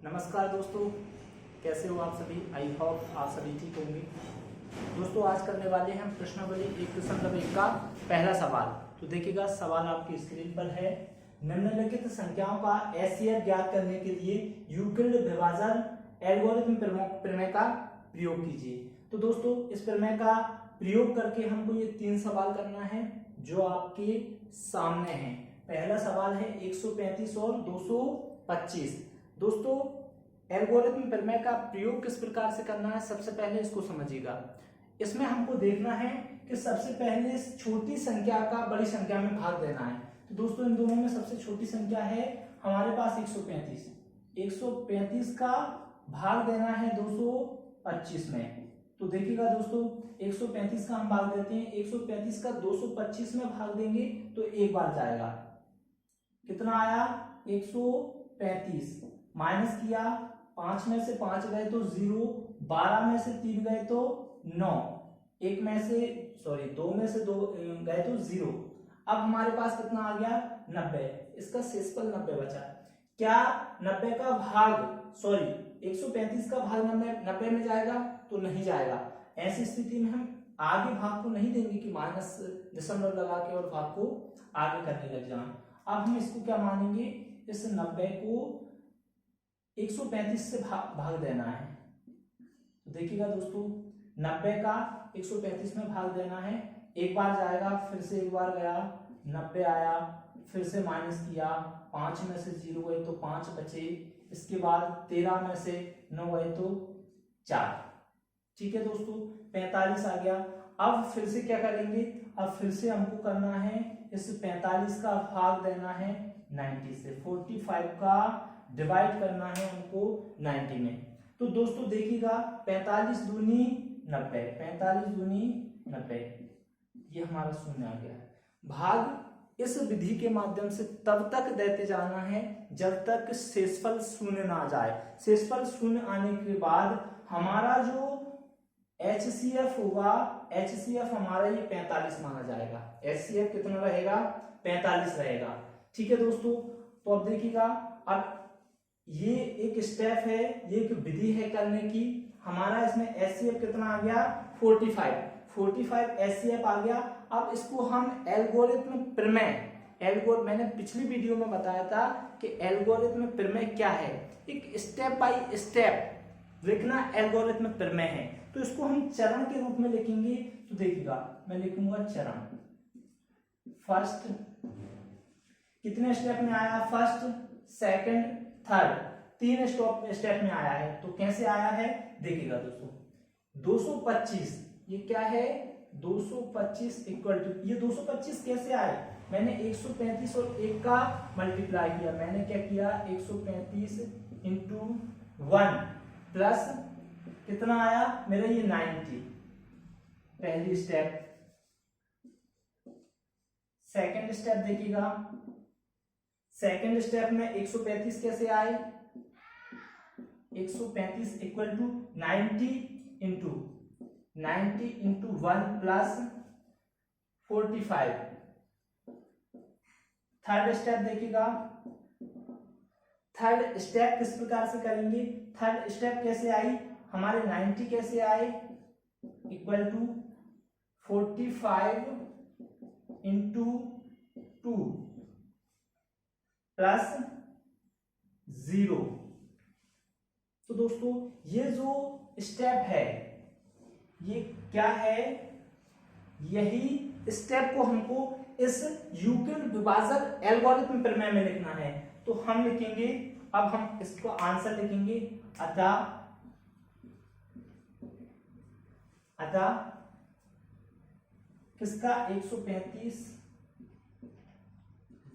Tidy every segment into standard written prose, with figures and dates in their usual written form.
नमस्कार दोस्तों, कैसे हो आप सभी। आई होप आप सभी ठीक होंगे। दोस्तों आज करने वाले हैं हम प्रश्नावली 1.1 का पहला सवाल। तो देखिएगा, सवाल आपकी स्क्रीन पर है। निम्नलिखित संख्याओं का एचसीएफ ज्ञात करने के लिए यूक्लिड विभाजन एल्गोरिथम प्रमेय का प्रयोग कीजिए। तो दोस्तों इस प्रमेय का प्रयोग करके हमको ये 3 सवाल करना है जो आपके सामने हैं। पहला सवाल है 135 और 225। दोस्तों एल्गोरिथम प्रमेय का प्रयोग किस प्रकार से करना है, सबसे पहले इसको समझिएगा। इसमें हमको देखना है कि सबसे पहले छोटी संख्या का बड़ी संख्या में भाग देना है। तो दोस्तों इन दोनों में सबसे छोटी संख्या है हमारे पास 135। 135 का भाग देना है 225 में। तो देखिएगा दोस्तों 135 का हम भाग देते हैं, 135 का 225 में भाग देंगे तो एक बार जाएगा। कितना आया 135, माइनस किया 5 में से 5 गए तो 0, 12 में से 3 गए तो 9, 2 में से 2 गए तो 0। अब हमारे पास कितना आ गया 90। इसका शेषफल 90 बचा। क्या 90 का भाग 135 का भाग 90 में जाएगा? तो नहीं जाएगा। ऐसी स्थिति में हम आगे भाग को नहीं देंगे कि माइनस दशमलव लगा के और भाग को आगे करने लग जाए। अब हम इसको क्या मानेंगे, इस 90 को 135 से भाग देना है। तो देखिएगा दोस्तों 90 का 135 में भाग देना है। एक बार जाएगा, फिर से एक बार गया, 90 आया, फिर से माइनस किया, 5 में से 0 गए तो 5 बचे। इसके बाद 13 में से 9 गए तो 4। ठीक है दोस्तों 45 आ गया। अब फिर से क्या करेंगे, अब फिर से हमको करना है इस 45 का भाग देना है 90 से। 45 का डिवाइड करना है हमको 90 में। तो दोस्तों देखिएगा 45 दूनी 90, 45 दूनी 90, ये हमारा शून्य आ गया। भाग इस विधि के माध्यम से तब तक देते जाना है जब तक शेषफल शून्य ना आ जाए। शेषफल शून्य आने के बाद हमारा जो HCF होगा, HCF हमारा ये 45 माना जाएगा। HCF कितना रहेगा 45 रहेगा। ठीक है दोस्तों, तो अब देखिएगा, अब ये एक स्टेप है, ये एक विधि है करने की। हमारा इसमें HCF कितना आ गया 45 HCF आ गया। अब इसको हम एल्गोरिथम प्रमेय, मैंने पिछली वीडियो में बताया था कि एल्गोरिथम प्रमेय क्या है। एक स्टेप बाय स्टेप लिखना एल्गोरिथम प्रमेय है। तो इसको हम चरण के रूप में लिखेंगे। तो देखिएगा मैं लिखूंगा चरण। फर्स्ट कितने स्टेप में आया, फर्स्ट, सेकंड, थर्ड, 3 स्टेप में आया है। तो कैसे आया है देखिएगा दोस्तों, 225 ये क्या है 225 इक्वल टू, ये 225 कैसे आए, मैंने 135 और 1 का मल्टीप्लाई किया। मैंने क्या किया 135 इंटू 1 प्लस कितना आया मेरा ये 90, पहली स्टेप। सेकंड स्टेप देखिएगा, सेकंड स्टेप में 135 कैसे आए, 135 equal to 90 into 1 plus 45। Third step देखिएगा, थर्ड स्टेप किस प्रकार से करेंगे, थर्ड स्टेप कैसे आई, हमारे 90 कैसे आए इक्वल टू 45 इंटू 2 प्लस 0। तो दोस्तों ये जो स्टेप है ये क्या है, यही स्टेप को हमको इस यूक्लिड विभाजक एल्गोरिथम प्रमेय में लिखना है। तो हम लिखेंगे, अब हम इसको आंसर लिखेंगे, अतः किसका 135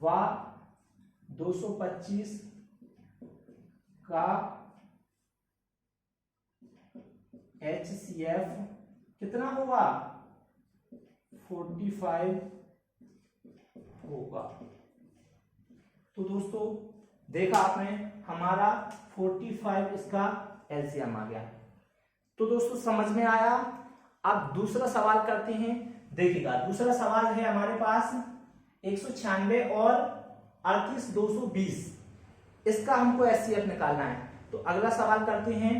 व 225 का HCF कितना होगा 45 होगा। तो दोस्तों देखा आपने, हमारा 45 इसका LCM आ गया। तो दोस्तों समझ में आया। अब दूसरा सवाल करते हैं। देखिएगा दूसरा सवाल है हमारे पास 196 और 38 220, इसका हमको HCF निकालना है। तो अगला सवाल करते हैं